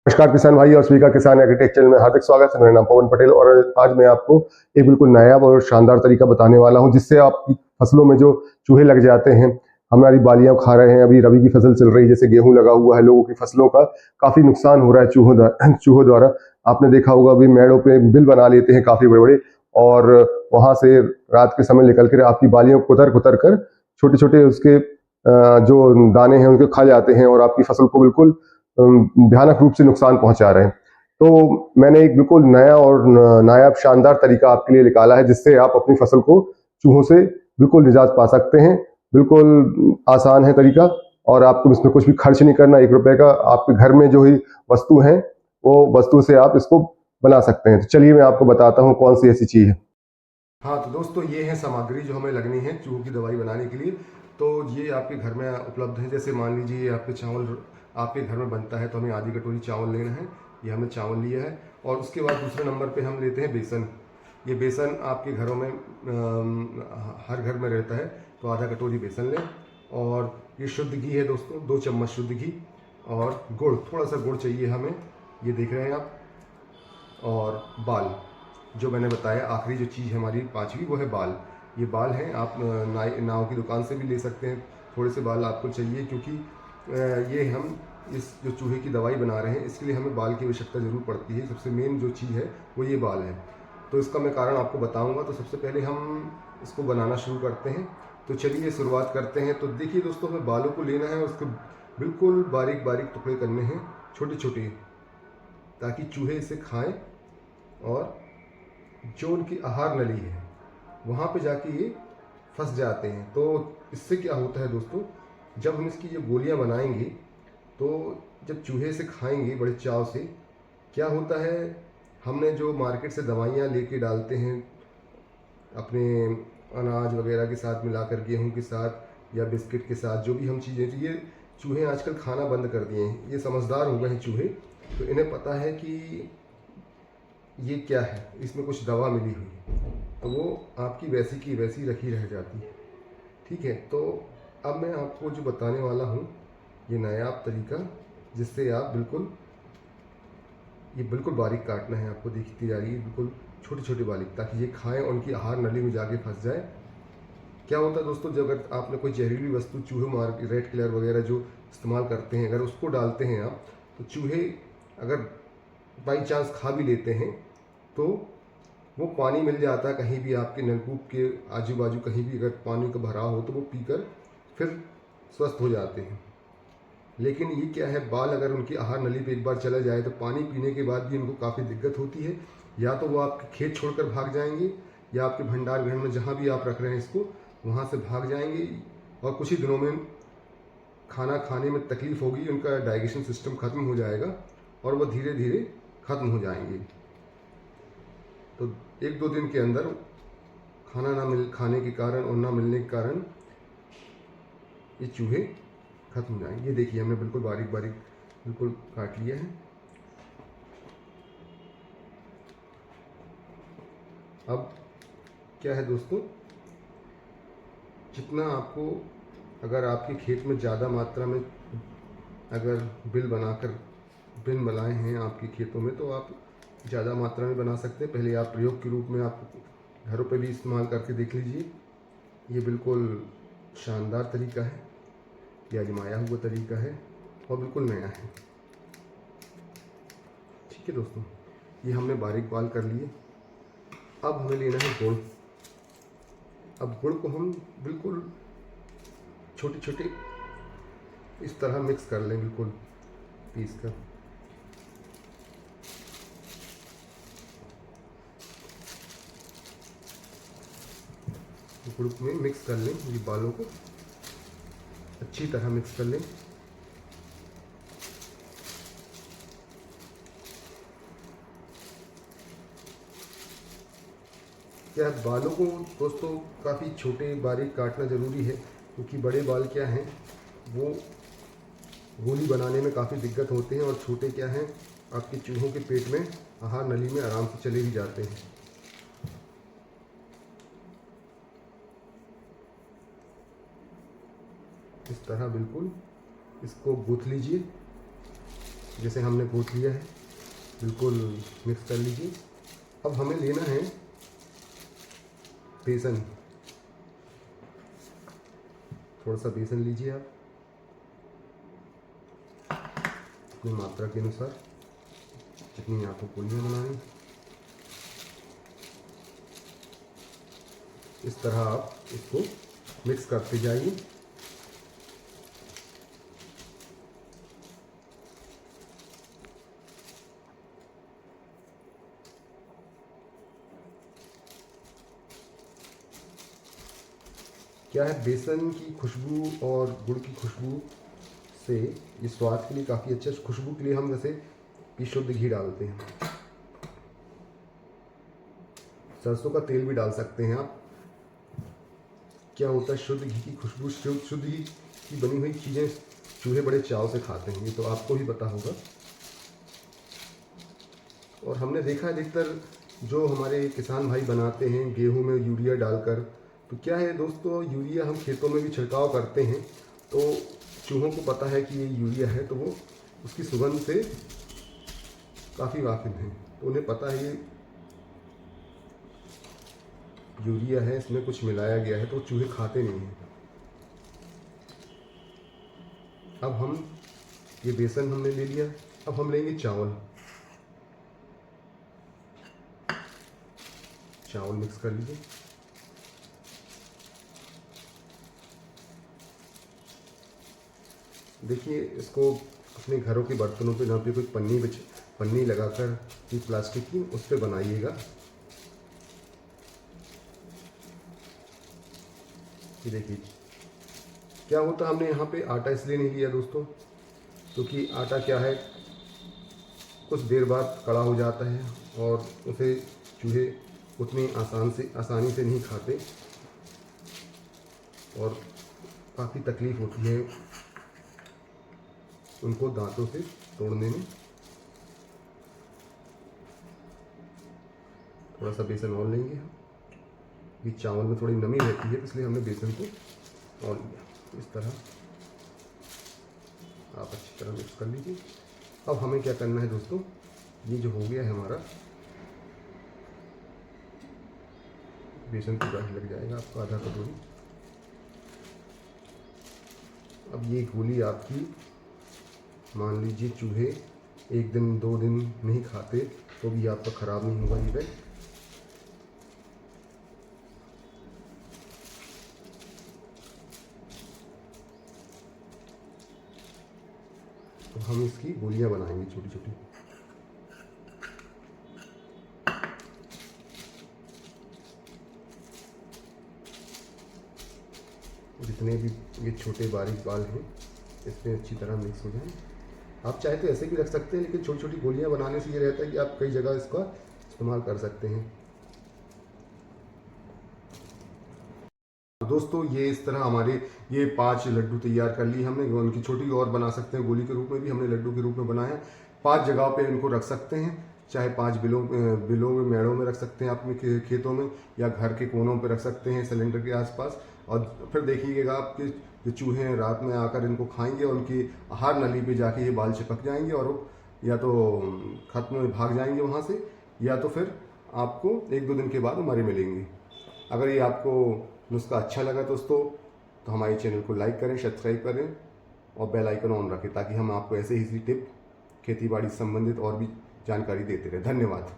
नमस्कार किसान भाई और स्वीकार किसान एग्रीटेक चैनल में हार्दिक स्वागत है। मेरा नाम पवन पटेल और आज मैं आपको एक बिल्कुल नायाब और शानदार तरीका बताने वाला हूं जिससे आपकी फसलों में जो चूहे लग जाते हैं, हमारी बालियां खा रहे हैं, अभी रबी की फसल चल रही है, जैसे गेहूं लगा हुआ है, लोगों की फसलों का काफी नुकसान हो रहा है चूहों द्वारा। आपने देखा होगा अभी मेड़ों पे बिल बना लेते हैं काफी बड़े बड़े, और वहां से रात के समय निकल कर आपकी बालियों को कुतर कुतर कर छोटे छोटे उसके जो दाने हैं उनको खा जाते हैं और आपकी फसल को बिल्कुल भयानक रूप से नुकसान पहुंचा रहे हैं। तो मैंने एक बिल्कुल नया और नायाब शानदार तरीका आपके लिए निकाला है जिससे आप अपनी फसल को चूहों से बिल्कुल निजात पा सकते हैं। बिल्कुल आसान है तरीका और आपको इसमें कुछ भी खर्च नहीं करना। 1 रुपए का आपके घर में जो ही वस्तु है वो वस्तु से आप इसको बना सकते हैं। तो चलिए मैं आपको बताता हूँ कौन सी ऐसी चीज है। हाँ तो दोस्तों, ये है सामग्री जो हमें लगनी है चूहों की दवाई बनाने के लिए। तो ये आपके घर में उपलब्ध है। जैसे मान लीजिए आपके चावल आपके घर में बनता है तो हमें आधी कटोरी चावल लेना है। ये हमने चावल लिया है। और उसके बाद दूसरे नंबर पे हम लेते हैं बेसन। ये बेसन आपके घरों में हर घर में रहता है, तो आधा कटोरी बेसन लें। और ये शुद्ध घी है दोस्तों, 2 चम्मच शुद्ध घी। और गुड़, थोड़ा सा गुड़ चाहिए हमें, ये देख रहे हैं आप। और बाल, जो मैंने बताया आखिरी जो चीज़ है हमारी पांचवी, वो है बाल। ये बाल हैं, आप नाव की दुकान से भी ले सकते हैं। थोड़े से बाल आपको चाहिए क्योंकि ये हम इस जो चूहे की दवाई बना रहे हैं इसके लिए हमें बाल की आवश्यकता ज़रूर पड़ती है। सबसे मेन जो चीज़ है वो ये बाल है। तो इसका मैं कारण आपको बताऊंगा। तो सबसे पहले हम इसको बनाना शुरू करते हैं। तो चलिए शुरुआत करते हैं। तो देखिए दोस्तों, हमें बालों को लेना है, उसको बिल्कुल बारीक बारीक टुकड़े करने हैं, छोटे छोटे, ताकि चूहे इसे खाएं और जो उनकी आहार नली है वहाँ पे जाके ये फंस जाते हैं। तो इससे क्या होता है दोस्तों, जब हम इसकी ये गोलियाँ बनाएंगे तो जब चूहे से खाएंगे बड़े चाव से, क्या होता है, हमने जो मार्केट से दवाइयाँ लेके डालते हैं अपने अनाज वगैरह के साथ मिलाकर, गेहूं के साथ या बिस्किट के साथ, जो भी हम चीज़ें, तो ये चूहे आजकल खाना बंद कर दिए हैं। ये समझदार हो गए हैं चूहे, तो इन्हें पता है कि ये क्या है, इसमें कुछ दवा मिली हुई है, तो वो आपकी वैसी की वैसी रखी रह जाती है। ठीक है, तो अब मैं आपको जो बताने वाला हूँ ये नायाब तरीका, जिससे आप बिल्कुल बारीक काटना है आपको, दिखती जा रही है बिल्कुल छोटे छोटे बारीक, ताकि ये खाएं और उनकी आहार नली में जाके फंस जाए। क्या होता है दोस्तों, जब अगर आपने कोई जहरीली वस्तु चूहे मार के, रेड किलर वगैरह जो इस्तेमाल करते हैं, अगर उसको डालते हैं आप, तो चूहे अगर बाई चांस खा भी लेते हैं तो वो पानी मिल जाता है कहीं भी, आपके नलकूप के आजू बाजू कहीं भी अगर पानी का भराव हो तो वो पीकर फिर स्वस्थ हो जाते हैं। लेकिन ये क्या है, बाल अगर उनकी आहार नली पे एक बार चला जाए तो पानी पीने के बाद भी उनको काफ़ी दिक्कत होती है। या तो वो आपके खेत छोड़कर भाग जाएंगे, या आपके भंडार गृह में जहाँ भी आप रख रहे हैं इसको, वहाँ से भाग जाएंगे। और कुछ ही दिनों में खाना खाने में तकलीफ होगी, उनका डाइजेशन सिस्टम खत्म हो जाएगा और वो धीरे धीरे खत्म हो जाएंगे। तो 1-2 दिन के अंदर खाना खाने के कारण और ना मिलने के कारण ये चूहे खत्म हो जाएंगे। ये देखिए, हमने बिल्कुल बारीक बारीक बिल्कुल काट लिया है। अब क्या है दोस्तों, जितना आपको, अगर आपके खेत में ज़्यादा मात्रा में अगर बिल बनाए हैं आपके खेतों में, तो आप ज़्यादा मात्रा में बना सकते हैं। पहले आप प्रयोग के रूप में आप घरों पे भी इस्तेमाल करके देख लीजिए। ये बिल्कुल शानदार तरीका है, ये आजमाया हुआ तरीका है और बिल्कुल नया है। ठीक है दोस्तों, ये हमने बारीक बाल कर लिए। अब हमें लेना है गुड़। अब गुड़ को हम बिल्कुल छोटे छोटे इस तरह मिक्स कर लें, बिल्कुल पीस कर। गुड़ में मिक्स कर लें, ये बालों को अच्छी तरह मिक्स कर लें। क्या बालों को दोस्तों काफ़ी छोटे बारीक काटना ज़रूरी है, क्योंकि बड़े बाल क्या हैं, वो गोली बनाने में काफ़ी दिक्कत होते हैं, और छोटे क्या हैं, आपके चूहों के पेट में आहार नली में आराम से चले भी जाते हैं। इस तरह बिल्कुल इसको गूँथ लीजिए। जैसे हमने गूँथ लिया है, बिल्कुल मिक्स कर लीजिए। अब हमें लेना है बेसन। थोड़ा सा बेसन लीजिए आप अपनी मात्रा के अनुसार, जितनी आपको पूड़ियाँ बनानी। इस तरह आप इसको मिक्स करते जाइए। क्या है, बेसन की खुशबू और गुड़ की खुशबू से ये स्वाद के लिए काफ़ी अच्छा। खुशबू के लिए हम वैसे ये शुद्ध घी डालते हैं, सरसों का तेल भी डाल सकते हैं आप। क्या होता है, शुद्ध घी की खुशबू, शुद्ध घी की बनी हुई चीज़ें चूहे बड़े चाव से खाते हैं, ये तो आपको भी पता होगा। और हमने देखा है अधिकतर जो हमारे किसान भाई बनाते हैं गेहूं में यूरिया डालकर, तो क्या है दोस्तों, यूरिया हम खेतों में भी छिड़काव करते हैं, तो चूहों को पता है कि ये यूरिया है, तो वो उसकी सुगंध से काफ़ी वाकिफ हैं, तो उन्हें पता है ये यूरिया है, इसमें कुछ मिलाया गया है, तो चूहे खाते नहीं हैं। अब हम ये बेसन हमने ले लिया, अब हम लेंगे चावल। चावल मिक्स कर लीजिए। देखिए, इसको अपने घरों के बर्तनों पे, जहाँ पे कोई पन्नी लगाकर की प्लास्टिक की, उस पर बनाइएगा। ये देखिए क्या होता, हमने यहाँ पे आटा इसलिए नहीं लिया दोस्तों, क्योंकि आटा क्या है, कुछ देर बाद कड़ा हो जाता है और उसे चूहे उतनी आसानी से नहीं खाते और काफ़ी तकलीफ़ होती है उनको दांतों से तोड़ने में। थोड़ा सा बेसन और लेंगे हम, ये चावल में थोड़ी नमी रहती है, इसलिए हमने बेसन को और लिया। इस तरह आप अच्छी तरह मिक्स कर लीजिए। अब हमें क्या करना है दोस्तों, ये जो हो गया है हमारा, बेसन पूरा ही लग जाएगा आपको, आधा कटोरी। अब ये गोली आपकी, मान लीजिए चूहे 1 दिन 2 दिन नहीं खाते तो भी आपका ख़राब नहीं होगा ये बैग। तो हम इसकी गोलियां बनाएंगे छोटी छोटी। जितने भी ये छोटे बारीक बाल हैं, इसमें अच्छी तरह मिक्स हो जाए। आप चाहे तो ऐसे भी रख सकते हैं, लेकिन छोटी छोटी गोलियां बनाने से ये रहता है कि आप कई जगह इसका इस्तेमाल कर सकते हैं। दोस्तों, ये इस तरह हमारे ये 5 लड्डू तैयार कर लिए हमने। उनकी छोटी और बना सकते हैं, गोली के रूप में भी हमने लड्डू के रूप में बनाया। 5 जगह पे इनको रख सकते हैं, चाहे 5 बिलों में, मेड़ों में रख सकते हैं अपने खेतों में, या घर के कोनों पे रख सकते हैं सिलेंडर के आसपास। और फिर देखिएगा आपके जो चूहे हैं रात में आकर इनको खाएंगे और उनकी आहार नली पे जाके ये बाल चिपक जाएंगे और या तो खत्म भाग जाएंगे वहाँ से, या तो फिर आपको 1-2 दिन के बाद हमारे मिलेंगे। अगर ये आपको नुस्खा अच्छा लगा दोस्तों, तो हमारे चैनल को लाइक करें, सब्सक्राइब करें और बेल आइकन ऑन रखें, ताकि हम आपको ऐसे ही टिप खेती बाड़ी से संबंधित और भी जानकारी देते रहें। धन्यवाद।